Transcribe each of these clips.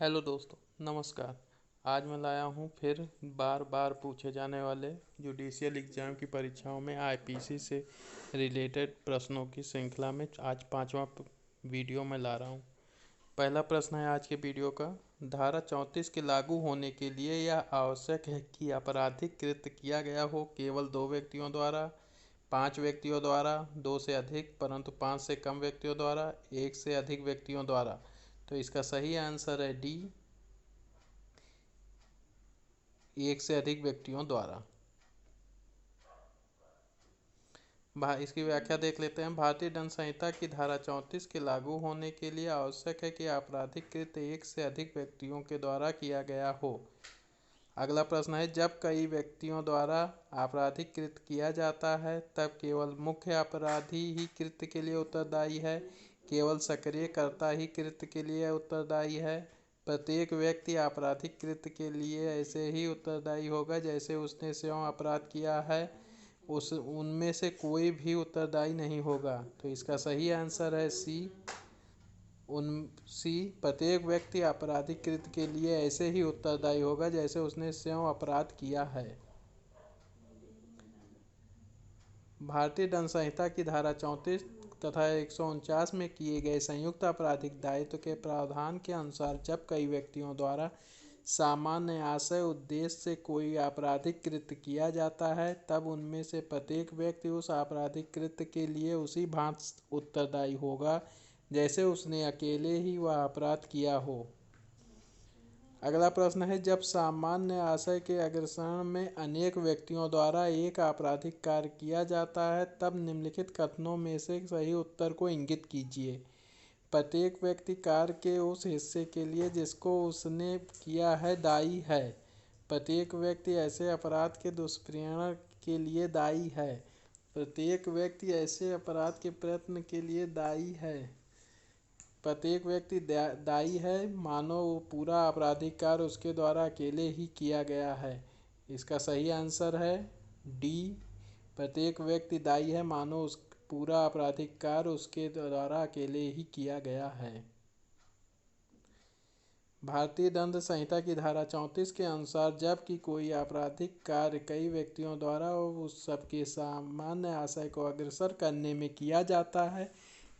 Hello दोस्तों, नमस्कार। आज मैं लाया हूँ फिर बार बार पूछे जाने वाले जुडिशियल एग्ज़ाम की परीक्षाओं में आईपीसी से रिलेटेड प्रश्नों की श्रृंखला में आज पांचवा वीडियो में ला रहा हूँ। पहला प्रश्न है आज के वीडियो का। धारा 34 के लागू होने के लिए यह आवश्यक है कि आपराधिक कृत्य किया गया हो केवल 2 व्यक्तियों द्वारा, 5 व्यक्तियों द्वारा, 2 से अधिक परंतु 5 से कम व्यक्तियों द्वारा, 1 से अधिक व्यक्तियों द्वारा। तो इसका सही आंसर है डी, 1 से अधिक व्यक्तियों द्वारा। इसकी व्याख्या देख लेते हैं। भारतीय दंड संहिता की धारा 34 के लागू होने के लिए आवश्यक है कि आपराधिक कृत्य 1 से अधिक व्यक्तियों के द्वारा किया गया हो। अगला प्रश्न है, जब कई व्यक्तियों द्वारा आपराधिक कृत्य किया जाता है तब केवल मुख्य अपराधी ही कृत्य के लिए उत्तरदायी है, केवल सक्रियकर्ता ही कृत्य के लिए उत्तरदायी है। प्रत्येक व्यक्ति आपराधिक कृत्य के लिए ऐसे ही उत्तरदायी होगा जैसे उसने स्वयं अपराध किया है, उनमें से कोई भी उत्तरदायी नहीं होगा। तो इसका सही आंसर है सी, प्रत्येक व्यक्ति आपराधिक कृत्य के लिए ऐसे ही उत्तरदायी होगा जैसे उसने स्वयं अपराध किया है। भारतीय दंड संहिता की धारा 34 तथा 149 में किए गए संयुक्त आपराधिक दायित्व के प्रावधान के अनुसार जब कई व्यक्तियों द्वारा सामान्य आशय उद्देश्य से कोई आपराधिक कृत्य किया जाता है तब उनमें से प्रत्येक व्यक्ति उस आपराधिक कृत्य के लिए उसी भांति उत्तरदायी होगा जैसे उसने अकेले ही वह अपराध किया हो। अगला प्रश्न है, जब सामान्य आशय के अग्रसरण में अनेक व्यक्तियों द्वारा एक आपराधिक कार्य किया जाता है तब निम्नलिखित कथनों में से सही उत्तर को इंगित कीजिए। प्रत्येक व्यक्ति कार्य के उस हिस्से के लिए जिसको उसने किया है दायी है। प्रत्येक व्यक्ति ऐसे अपराध के दुष्प्रेरण के लिए दायी है। प्रत्येक व्यक्ति ऐसे अपराध के प्रयत्न के लिए दायी है। प्रत्येक व्यक्ति दायी है मानो वो पूरा आपराधिक कार्य उसके द्वारा अकेले ही किया गया है। इसका सही आंसर है डी, प्रत्येक व्यक्ति दायी है मानो उस पूरा आपराधिक कार्य उसके द्वारा अकेले ही किया गया है। भारतीय दंड संहिता की धारा 34 के अनुसार जबकि कोई आपराधिक कार्य कई व्यक्तियों द्वारा उस सबके सामान्य आशय को अग्रसर करने में किया जाता है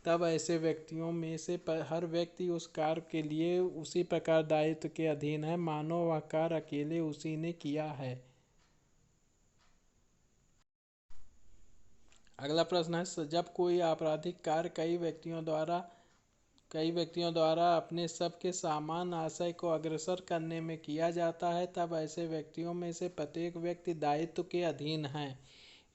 तब ऐसे व्यक्तियों में से हर व्यक्ति उस कार्य के लिए उसी प्रकार दायित्व के अधीन है मानो वह कार्य अकेले उसी ने किया है। अगला प्रश्न है, जब कोई आपराधिक कार्य कई व्यक्तियों द्वारा अपने सबके समान आशय को अग्रसर करने में किया जाता है तब ऐसे व्यक्तियों में से प्रत्येक व्यक्ति दायित्व के अधीन है।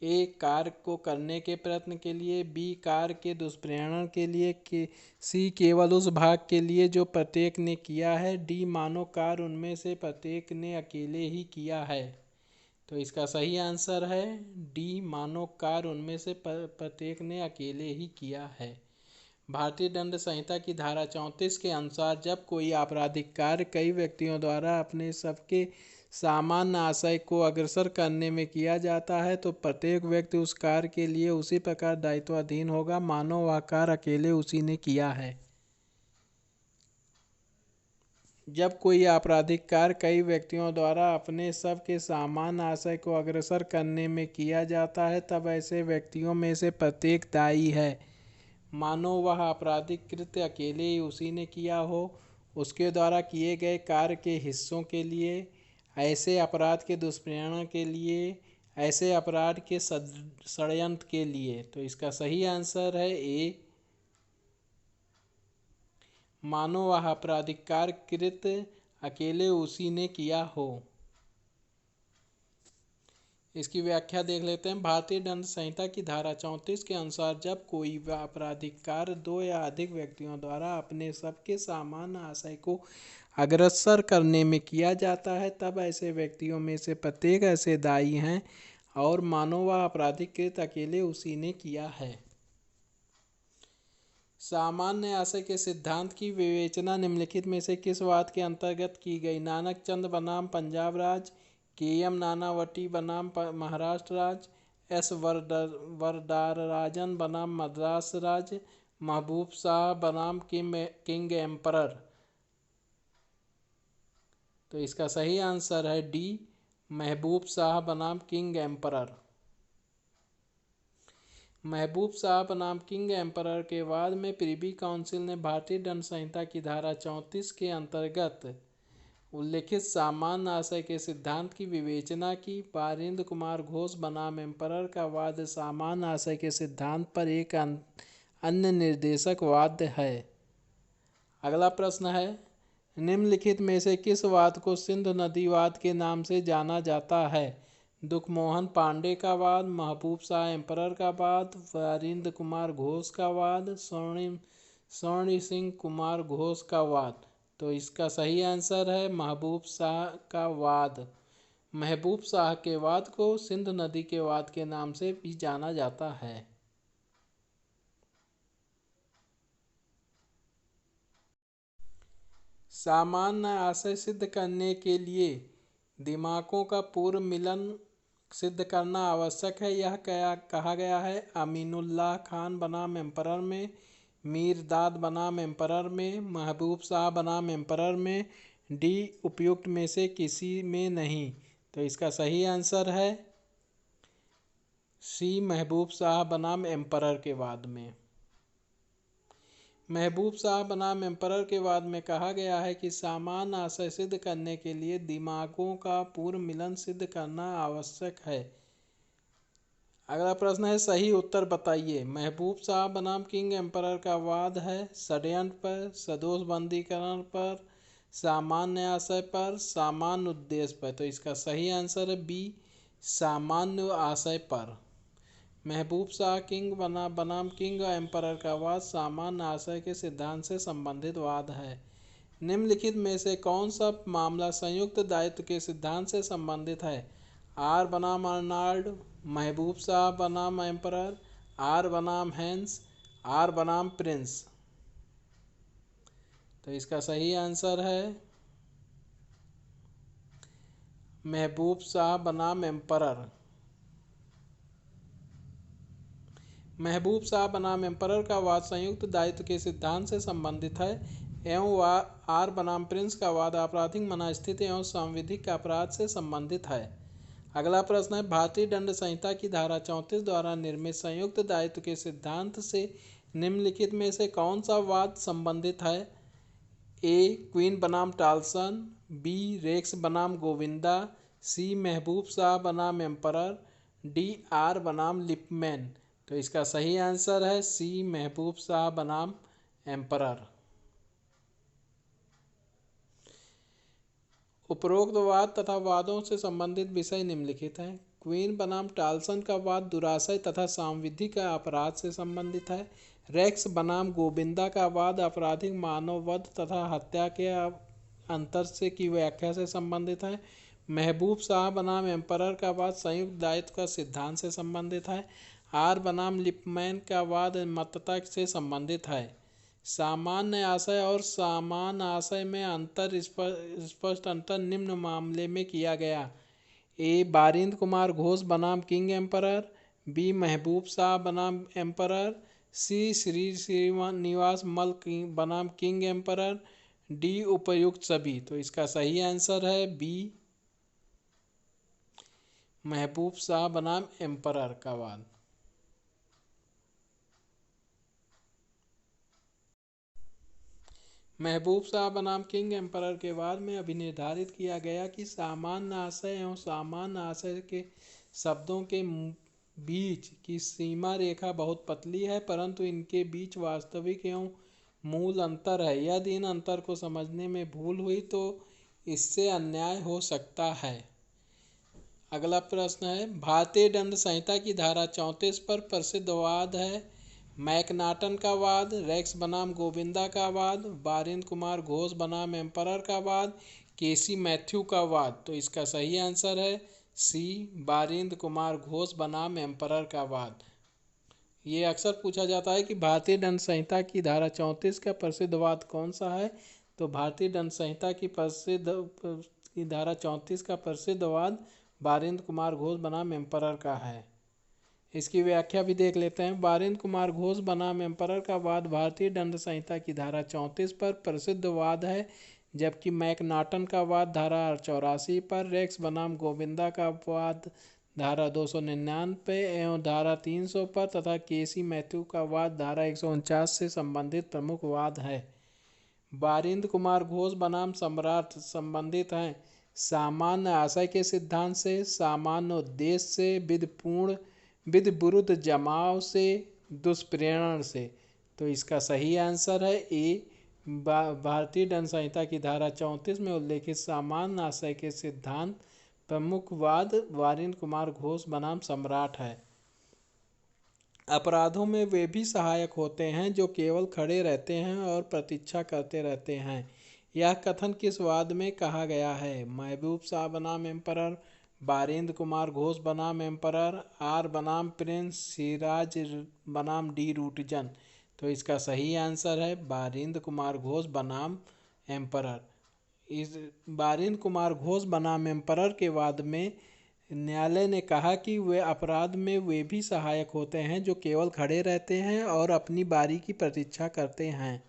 ए, कार्य को करने के प्रयत्न के लिए, बी, कार्य के दुष्प्रेरण के लिए, सी, केवल उस भाग के लिए जो प्रत्येक ने किया है, डी, मानो कार्य उनमें से प्रत्येक ने अकेले ही किया है। तो इसका सही आंसर है डी, मानो कार्य उनमें से प्रत्येक ने अकेले ही किया है। भारतीय दंड संहिता की धारा 34 के अनुसार जब कोई आपराधिक कार्य कई व्यक्तियों द्वारा अपने सबके सामान्य आशय को अग्रसर करने में किया जाता है तो प्रत्येक व्यक्ति उस कार्य के लिए उसी प्रकार दायित्वाधीन होगा मानो वह कार्य अकेले उसी ने किया है। जब कोई आपराधिक कार्य कई व्यक्तियों द्वारा अपने सबके सामान्य आशय को अग्रसर करने में किया जाता है तब ऐसे व्यक्तियों में से प्रत्येक दायी है मानो वह आपराधिक कृत्य अकेले ही उसी ने किया हो। उसके द्वारा किए गए कार्य के हिस्सों के लिए, ऐसे अपराध के दुष्प्रेरण के लिए, ऐसे अपराध के षड्यंत्र के लिए। तो इसका सही आंसर है ए, मानो वह आपराधिक कार्य कृत्य अकेले उसी ने किया हो। इसकी व्याख्या देख लेते हैं। भारतीय दंड संहिता की धारा 34 के अनुसार जब कोई आपराधिक कार्य 2 या अधिक व्यक्तियों द्वारा अपने सबके सामान्य आशय को अग्रसर करने में किया जाता है तब ऐसे व्यक्तियों में से प्रत्येक ऐसे दायी हैं और मानो वह आपराधिक कृत्य अकेले उसी ने किया है। सामान्य आशय के सिद्धांत की विवेचना निम्नलिखित में से किस वाद के अंतर्गत की गई? नानक चंद बनाम पंजाब राज्य, के.एम. नानावटी बनाम महाराष्ट्र राज्य, एस. वरदाराजन बनाम मद्रास राज्य, महबूब शाह बनाम किंग एम्परर। तो इसका सही आंसर है डी, महबूब शाह बनाम किंग एम्परर। महबूब शाह बनाम किंग एम्परर के बाद में प्रिवी काउंसिल ने भारतीय दंड संहिता की धारा 34 के अंतर्गत उल्लिखित सामान्य आशय के सिद्धांत की विवेचना की। बारिंद कुमार घोष बनाम एम्परर का वाद सामान्य आशय के सिद्धांत पर एक अन्य निर्देशक वाद है। अगला प्रश्न है, निम्नलिखित में से किस वाद को सिंधु नदी वाद के नाम से जाना जाता है? दुखमोहन पांडे का वाद, महबूब शाह एम्परर का वाद, बारिंद कुमार घोष का वाद, स्वर्ण सिंह कुमार घोष का वाद। तो इसका सही आंसर है महबूब शाह का वाद। महबूब शाह के वाद को सिंधु नदी के वाद के नाम से भी जाना जाता है। सामान्य आशय सिद्ध करने के लिए दिमागों का पूर्व मिलन सिद्ध करना आवश्यक है, यह क्या कहा गया है? अमीनुल्लाह खान बनाम एम्परर में, मीरदाद बनाम एम्परर में, महबूब शाह बनाम एम्परर में, डी उपयुक्त में से किसी में नहीं। तो इसका सही आंसर है सी, महबूब शाह बनाम एम्परर के वाद में। महबूब शाह बनाम एम्परर के वाद में कहा गया है कि सामान्य आशय सिद्ध करने के लिए दिमागों का पूर्व मिलन सिद्ध करना आवश्यक है। अगला प्रश्न है, सही उत्तर बताइए। महबूब शाह बनाम किंग एम्परर का वाद है षड्यंत्र पर, सदोष बंदीकरण पर, सामान्य आशय पर, सामान्य उद्देश्य पर। तो इसका सही आंसर है बी, सामान्य आशय पर। महबूब शाह बनाम किंग एम्परर का वाद सामान्य आशय के सिद्धांत से संबंधित वाद है। निम्नलिखित में से कौन सा मामला संयुक्त दायित्व के सिद्धांत से संबंधित है? आर बनाम अर्नाल्ड, महबूब शाह बनाम एम्परर, आर बनाम हैंस, आर बनाम प्रिंस। तो इसका सही आंसर है महबूब शाह बनाम एम्परर। महबूब शाह बनाम एम्परर का वाद संयुक्त दायित्व के सिद्धांत से संबंधित है एवं आर बनाम प्रिंस का वाद आपराधिक मनस्थिति एवं सांविधिक अपराध से संबंधित है। अगला प्रश्न है, भारतीय दंड संहिता की धारा 34 द्वारा निर्मित संयुक्त दायित्व के सिद्धांत से निम्नलिखित में से कौन सा वाद संबंधित है? ए, क्वीन बनाम टाल्सन, बी, रेक्स बनाम गोविंदा, सी, महबूब शाह बनाम एम्परर, डी, आर बनाम लिपमैन। तो इसका सही आंसर है सी, महबूब शाह बनाम एम्परर। उपरोक्त वाद तथा वादों से संबंधित विषय निम्नलिखित हैं। क्वीन बनाम टाल्सन का वाद दुराशय तथा सांविधिक अपराध से संबंधित है। रेक्स बनाम गोविंदा का वाद आपराधिक मानववध तथा हत्या के अंतर से की व्याख्या से संबंधित है। महबूब शाह बनाम एम्परर का वाद संयुक्त दायित्व का सिद्धांत से संबंधित है। आर बनाम लिपमैन का वाद मतता से संबंधित है। सामान्य आशय और समान आशय में अंतर स्पष्ट अंतर निम्न मामले में किया गया। ए, बारिंद कुमार घोष बनाम किंग एम्परर, बी, महबूब शाह बनाम एम्परर, सी, श्रीनिवास मल बनाम किंग एम्परर, डी, उपयुक्त सभी। तो इसका सही आंसर है बी, महबूब शाह बनाम एम्परर का वाद। महबूब शाह बनाम किंग एम्परर के वाद में अभिनिर्धारित किया गया कि सामान्य आशय एवं सामान्य आशय के शब्दों के बीच की सीमा रेखा बहुत पतली है, परंतु इनके बीच वास्तविक एवं मूल अंतर है। यदि इन अंतर को समझने में भूल हुई तो इससे अन्याय हो सकता है। अगला प्रश्न है, भारतीय दंड संहिता की धारा 34 पर प्रसिद्ध वाद है मैकनाटन का वाद, रेक्स बनाम गोविंदा का वाद, बारिंद कुमार घोष बनाम एम्परर का वाद, केसी मैथ्यू का वाद। तो इसका सही आंसर है सी, बारिंद कुमार घोष बनाम एम्परर का वाद। ये अक्सर पूछा जाता है कि भारतीय दंड संहिता की धारा 34 का प्रसिद्ध वाद कौन सा है। तो भारतीय दंड संहिता की धारा 34 का प्रसिद्ध वाद बारिंद कुमार घोष बनाम एम्परर का है। इसकी व्याख्या भी देख लेते हैं। बारिंद कुमार घोष बनाम एम्परर का वाद भारतीय दंड संहिता की धारा 34 पर प्रसिद्ध वाद है, जबकि मैकनाटन का वाद धारा 84 पर, रेक्स बनाम गोविंदा का वाद धारा 299 एवं धारा 300 पर तथा केसी मैथ्यू का वाद धारा 149 से संबंधित प्रमुख वाद है। बारिंद कुमार घोष बनाम सम्राट संबंधित हैं सामान्य आशय के सिद्धांत से, सामान्य उद्देश्य से, विधिविरुद्ध जमाव से, दुष्प्रेरण से। तो इसका सही आंसर है ए। भारतीय दंड संहिता की धारा 34 में उल्लेखित सामान्य आशय के सिद्धांत प्रमुख वाद बारिंद कुमार घोष बनाम सम्राट है। अपराधों में वे भी सहायक होते हैं जो केवल खड़े रहते हैं और प्रतीक्षा करते रहते हैं। यह कथन किस वाद में कहा गया है? महबूब शाह बनाम एम्परर, बारिंद कुमार घोष बनाम एम्परर, आर बनाम प्रिंस, सिराज बनाम डी रूटजन। तो इसका सही आंसर है बारिंद कुमार घोष बनाम एम्परर। इस बारिंद कुमार घोष बनाम एम्परर के वाद में न्यायालय ने कहा कि वे अपराध में वे भी सहायक होते हैं जो केवल खड़े रहते हैं और अपनी बारी की प्रतीक्षा करते हैं।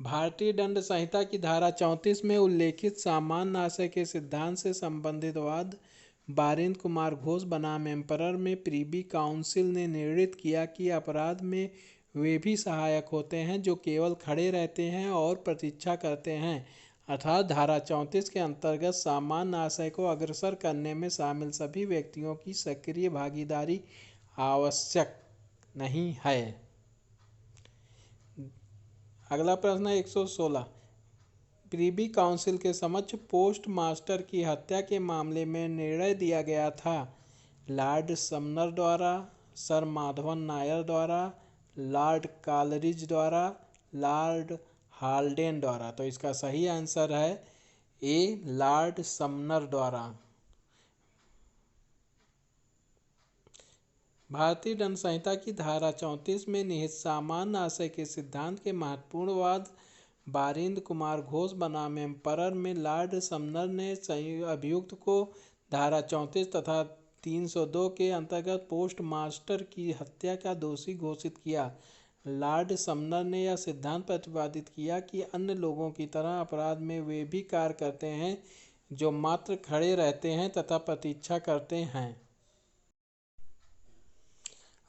भारतीय दंड संहिता की धारा 34 में उल्लेखित सामान्य आशय के सिद्धांत से संबंधित वाद बारिंद कुमार घोष बनाम एम्परर में प्रीवी काउंसिल ने निर्णित किया कि अपराध में वे भी सहायक होते हैं जो केवल खड़े रहते हैं और प्रतीक्षा करते हैं, अर्थात धारा 34 के अंतर्गत सामान्य आशय को अग्रसर करने में शामिल सभी व्यक्तियों की सक्रिय भागीदारी आवश्यक नहीं है। अगला प्रश्न है 116। प्रीवी काउंसिल के समक्ष पोस्ट मास्टर की हत्या के मामले में निर्णय दिया गया था लॉर्ड समनर द्वारा, सर माधवन नायर द्वारा, लॉर्ड कालरिज द्वारा, लॉर्ड हाल्डेन द्वारा। तो इसका सही आंसर है ए, लॉर्ड समनर द्वारा। भारतीय दंड संहिता की धारा 34 में निहित सामान्य आशय के सिद्धांत के महत्वपूर्ण वाद बारिंद कुमार घोष बनाम एम्परर में लॉर्ड समनर ने अभियुक्त को धारा 34 तथा 302 के अंतर्गत पोस्ट मास्टर की हत्या का दोषी घोषित किया। लॉर्ड समनर ने यह सिद्धांत प्रतिपादित किया कि अन्य लोगों की तरह अपराध में वे भी कार्य करते हैं जो मात्र खड़े रहते हैं तथा प्रतीक्षा करते हैं।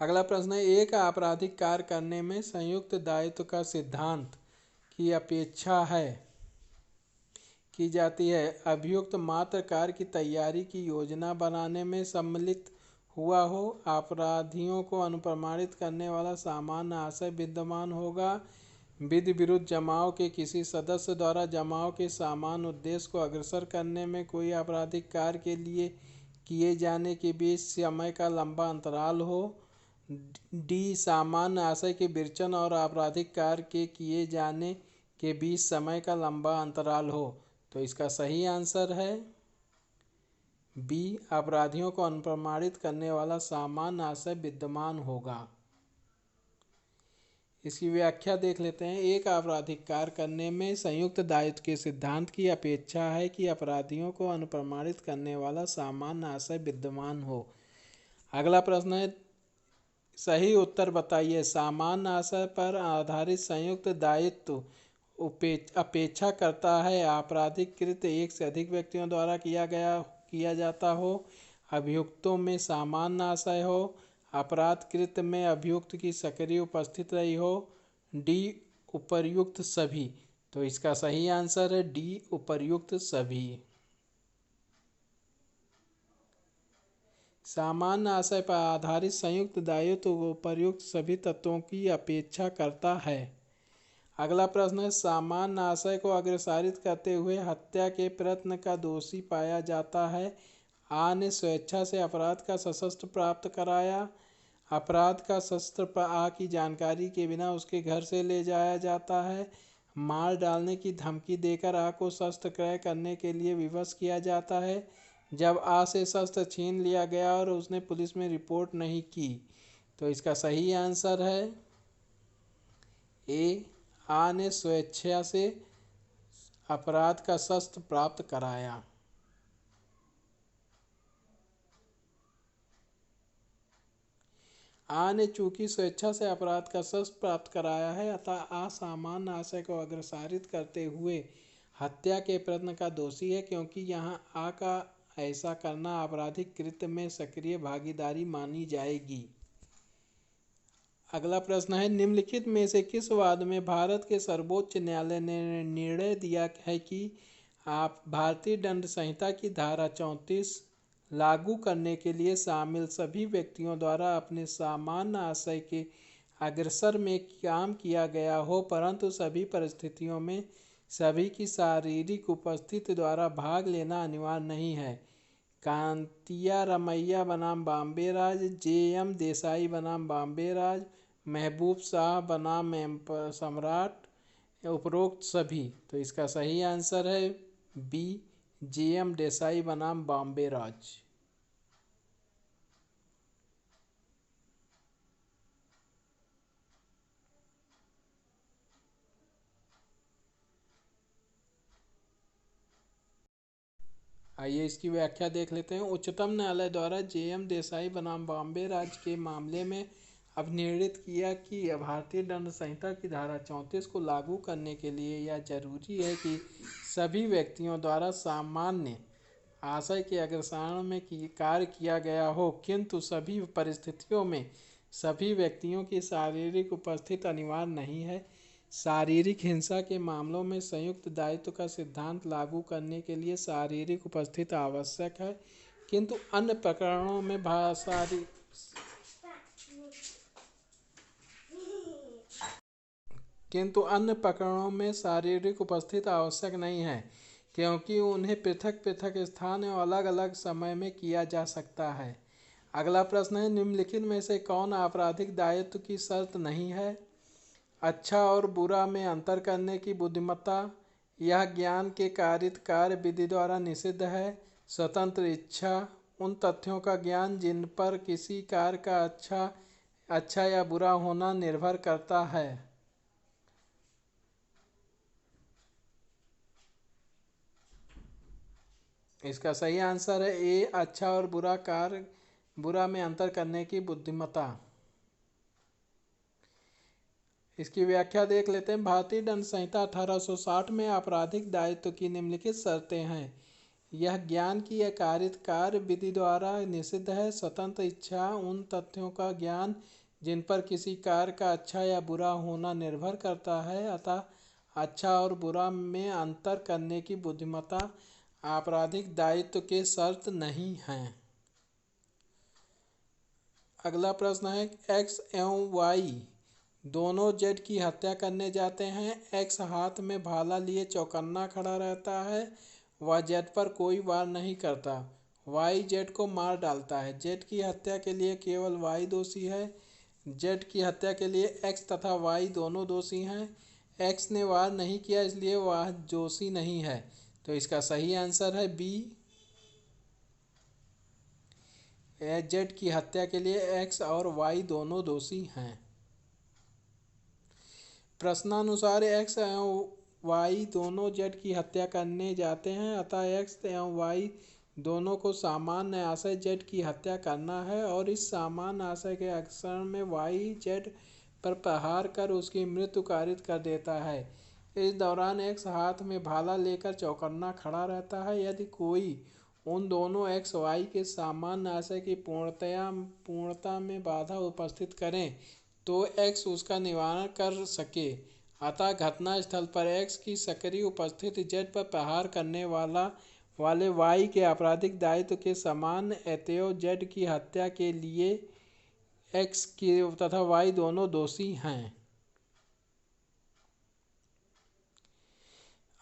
अगला प्रश्न है एक आपराधिक कार्य करने में संयुक्त दायित्व का सिद्धांत की अपेक्षा की जाती है। अभियुक्त मात्र कार्य की तैयारी की योजना बनाने में सम्मिलित हुआ हो, अपराधियों को अनुप्रमाणित करने वाला सामान्य आशय विद्यमान होगा, विधि विरुद्ध जमाव के किसी सदस्य द्वारा जमाव के सामान्य उद्देश्य को अग्रसर करने में कोई आपराधिक कार्य के लिए किए जाने के बीच समय का लंबा अंतराल हो, डी सामान्य आशय के विवेचन और आपराधिक कार्य के किए जाने के बीच समय का लंबा अंतराल हो। तो इसका सही आंसर है बी, अपराधियों को अनुप्रमाणित करने वाला सामान्य आशय विद्यमान होगा। इसकी व्याख्या देख लेते हैं। एक आपराधिक कार्य करने में संयुक्त दायित्व के सिद्धांत की अपेक्षा है कि अपराधियों को अनुप्रमाणित करने वाला सामान्य आशय विद्यमान हो। अगला प्रश्न है सही उत्तर बताइए। सामान्य आशय पर आधारित संयुक्त दायित्व अपेक्षा करता है आपराधिक कृत्य एक से अधिक व्यक्तियों द्वारा किया जाता हो, अभियुक्तों में सामान्य आशय हो, अपराध कृत्य में अभियुक्त की सक्रिय उपस्थित रही हो, डी उपर्युक्त सभी। तो इसका सही आंसर है डी उपर्युक्त सभी। सामान्य आशय पर आधारित संयुक्त दायित्व उपर्युक्त सभी तत्वों की अपेक्षा करता है। अगला प्रश्न है सामान्य आशय को अग्रसारित करते हुए हत्या के प्रयत्न का दोषी पाया जाता है। आ ने स्वेच्छा से अपराध का शस्त्र प्राप्त कराया, अपराध का शस्त्र पर आ की जानकारी के बिना उसके घर से ले जाया जाता है, मार डालने की धमकी देकर आ को शस्त्र क्रय करने के लिए विवश किया जाता है, जब आ से शस्त्र छीन लिया गया और उसने पुलिस में रिपोर्ट नहीं की। तो इसका सही आंसर है ए, आ ने स्वेच्छा से अपराध का शस्त्र प्राप्त कराया। आ ने चूंकि स्वेच्छा से अपराध का शस्त्र प्राप्त कराया है, अतः आ सामान्य आशय को अग्रसारित करते हुए हत्या के प्रयत्न का दोषी है, क्योंकि यहाँ आ का ऐसा करना आपराधिक कृत्य में सक्रिय भागीदारी मानी जाएगी। अगला प्रश्न है, निम्नलिखित में से किस वाद में भारत के सर्वोच्च न्यायालय ने निर्णय दिया है कि आप भारतीय दंड संहिता की धारा 34 लागू करने के लिए शामिल सभी व्यक्तियों द्वारा अपने सामान्य आशय के अग्रसर में काम किया गया हो, परंतु सभी परिस्थितियों में सभी की शारीरिक उपस्थिति द्वारा भाग लेना अनिवार्य नहीं है। कांतिया रमैया बनाम बॉम्बे राज, जे.एम. देसाई बनाम बॉम्बे राज, महबूब शाह बनाम सम्राट, उपरोक्त सभी। तो इसका सही आंसर है बी, जे.एम. देसाई बनाम बॉम्बे राज। आइए इसकी व्याख्या देख लेते हैं। उच्चतम न्यायालय द्वारा जे.एम. देसाई बनाम बॉम्बे राज्य के मामले में अभिनिर्णित किया कि भारतीय दंड संहिता की धारा 34 को लागू करने के लिए यह जरूरी है कि सभी व्यक्तियों द्वारा सामान्य आशय के अग्रसर में कार्य किया गया हो, किंतु सभी परिस्थितियों में सभी व्यक्तियों की शारीरिक उपस्थिति अनिवार्य नहीं है। शारीरिक हिंसा के मामलों में संयुक्त दायित्व का सिद्धांत लागू करने के लिए शारीरिक उपस्थिति आवश्यक है, किंतु अन्य प्रकरणों में शारीरिक उपस्थिति आवश्यक नहीं है, क्योंकि उन्हें पृथक पृथक स्थान और अलग अलग समय में किया जा सकता है। अगला प्रश्न है, निम्नलिखित में से कौन आपराधिक दायित्व की शर्त नहीं है? अच्छा और बुरा में अंतर करने की बुद्धिमत्ता, यह ज्ञान के कारित कार्य विधि द्वारा निषिद्ध है, स्वतंत्र इच्छा, उन तथ्यों का ज्ञान जिन पर किसी कार्य का अच्छा या बुरा होना निर्भर करता है। इसका सही आंसर है ए, अच्छा और बुरा में अंतर करने की बुद्धिमत्ता। इसकी व्याख्या देख लेते हैं। भारतीय दंड संहिता 1860 में आपराधिक दायित्व की निम्नलिखित शर्तें हैं। यह ज्ञान की कारित कार्य विधि द्वारा निषिद्ध है, स्वतंत्र इच्छा, उन तथ्यों का ज्ञान जिन पर किसी कार्य का अच्छा या बुरा होना निर्भर करता है, अतः अच्छा और बुरा में अंतर करने की बुद्धिमत्ता आपराधिक दायित्व के शर्त नहीं हैं। अगला प्रश्न है, एक्स एवं वाई दोनों जेड की हत्या करने जाते हैं। एक्स हाथ में भाला लिए चौकन्ना खड़ा रहता है, वह जेड पर कोई वार नहीं करता। वाई जेड को मार डालता है। जेड की हत्या के लिए केवल वाई दोषी है। जेड की हत्या के लिए एक्स तथा वाई दोनों दोषी हैं। एक्स ने वार नहीं किया, इसलिए वह दोषी नहीं है। तो इसका सही आंसर है बी, जेड की हत्या के लिए एक्स और वाई दोनों दोषी हैं। प्रश्नानुसार एक्स एवं वाई दोनों जेड की हत्या करने जाते हैं, अतः एक्स एवं वाई दोनों को सामान्य आशय जेड की हत्या करना है, और इस सामान्य आशय के अग्रसर में वाई जेड पर प्रहार कर उसकी मृत्यु कारित कर देता है। इस दौरान एक्स हाथ में भाला लेकर चौकन्ना खड़ा रहता है। यदि कोई उन दोनों एक्स वाई के सामान्य आशय की पूर्णता में बाधा उपस्थित करें तो एक्स उसका निवारण कर सके, अतः घटनास्थल पर एक्स की सक्रिय उपस्थिति जेड पर प्रहार करने वाले वाई के आपराधिक दायित्व के समान, अतएव जेड की हत्या के लिए एक्स की तथा वाई दोनों दोषी हैं।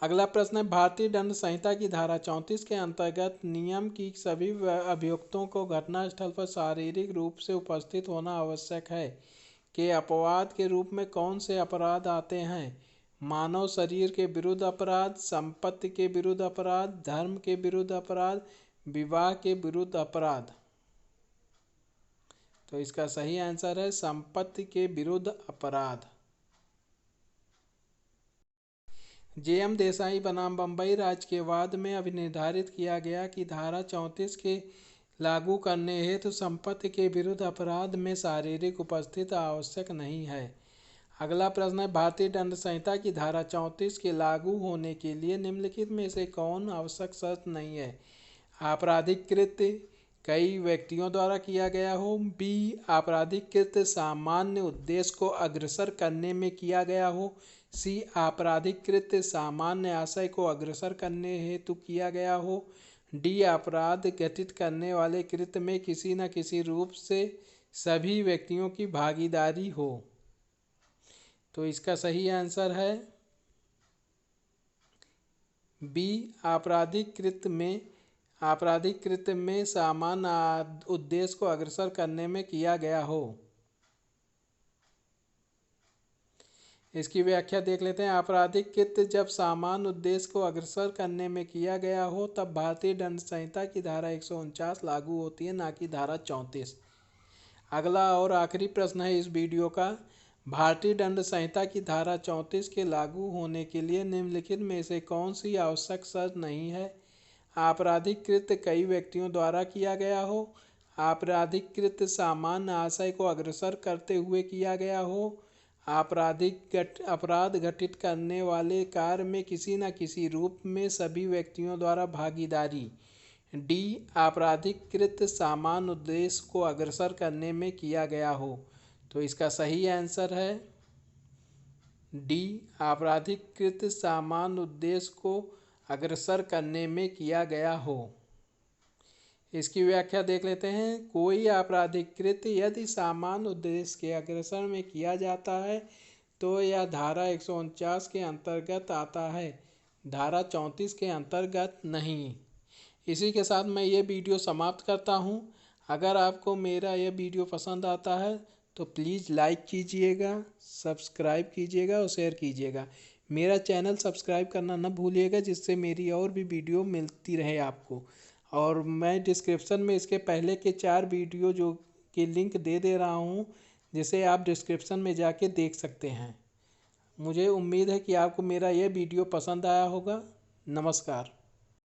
अगला प्रश्न है, भारतीय दंड संहिता की धारा 34 के अंतर्गत नियम की सभी अभियुक्तों को घटनास्थल पर शारीरिक रूप से उपस्थित होना आवश्यक है के अपवाद के रूप में कौन से अपराध आते हैं? मानव शरीर के विरुद्ध अपराध, संपत्ति के विरुद्ध अपराध, धर्म के विरुद्ध अपराध, विवाह के विरुद्ध अपराध। तो इसका सही आंसर है संपत्ति के विरुद्ध अपराध। जे.एम. देसाई बनाम बम्बई राज्य के वाद में अभी निर्धारित किया गया कि धारा 34 के लागू करने हेतु संपत्ति के विरुद्ध अपराध में शारीरिक उपस्थिति आवश्यक नहीं है। अगला प्रश्न है, भारतीय दंड संहिता की धारा 34 के लागू होने के लिए निम्नलिखित में से कौन आवश्यक शर्त नहीं है? आपराधिक कृत्य कई व्यक्तियों द्वारा किया गया हो। बी, आपराधिक कृत्य सामान्य उद्देश्य को अग्रसर करने में किया गया हो। सी, आपराधिक कृत्य सामान्य आशय को अग्रसर करने हेतु किया गया हो। डी, अपराध घटित करने वाले कृत्य में किसी न किसी रूप से सभी व्यक्तियों की भागीदारी हो। तो इसका सही आंसर है बी, आपराधिक कृत्य में सामान्य उद्देश्य को अग्रसर करने में किया गया हो। इसकी व्याख्या देख लेते हैं। आपराधिक कृत्य जब सामान्य उद्देश्य को अग्रसर करने में किया गया हो तब भारतीय दंड संहिता की धारा 149 लागू होती है, ना कि धारा 34। अगला और आखिरी प्रश्न है इस वीडियो का, भारतीय दंड संहिता की धारा 34 के लागू होने के लिए निम्नलिखित में से कौन सी आवश्यक शर्त नहीं है? आपराधिक कृत्य कई व्यक्तियों द्वारा किया गया हो। आपराधिक कृत्य सामान्य आशय को अग्रसर करते हुए किया गया हो। अपराध घटित करने वाले कार्य में किसी न किसी रूप में सभी व्यक्तियों द्वारा भागीदारी। डी, आपराधिक कृत्य सामान्य उद्देश्य को अग्रसर करने में किया गया हो। तो इसका सही आंसर है डी, आपराधिक कृत्य सामान्य उद्देश्य को अग्रसर करने में किया गया हो। इसकी व्याख्या देख लेते हैं। कोई आपराधिक कृत्य यदि सामान्य उद्देश्य के अग्रसर में किया जाता है तो यह धारा 149 के अंतर्गत आता है, धारा 34 के अंतर्गत नहीं। इसी के साथ मैं ये वीडियो समाप्त करता हूँ। अगर आपको मेरा यह वीडियो पसंद आता है तो प्लीज़ लाइक कीजिएगा, सब्सक्राइब कीजिएगा और शेयर कीजिएगा। मेरा चैनल सब्सक्राइब करना न भूलिएगा, जिससे मेरी और भी वीडियो मिलती रहे आपको। और मैं डिस्क्रिप्शन में इसके पहले के 4 वीडियो जो के लिंक दे रहा हूँ, जिसे आप डिस्क्रिप्शन में जाके देख सकते हैं। मुझे उम्मीद है कि आपको मेरा यह वीडियो पसंद आया होगा। नमस्कार।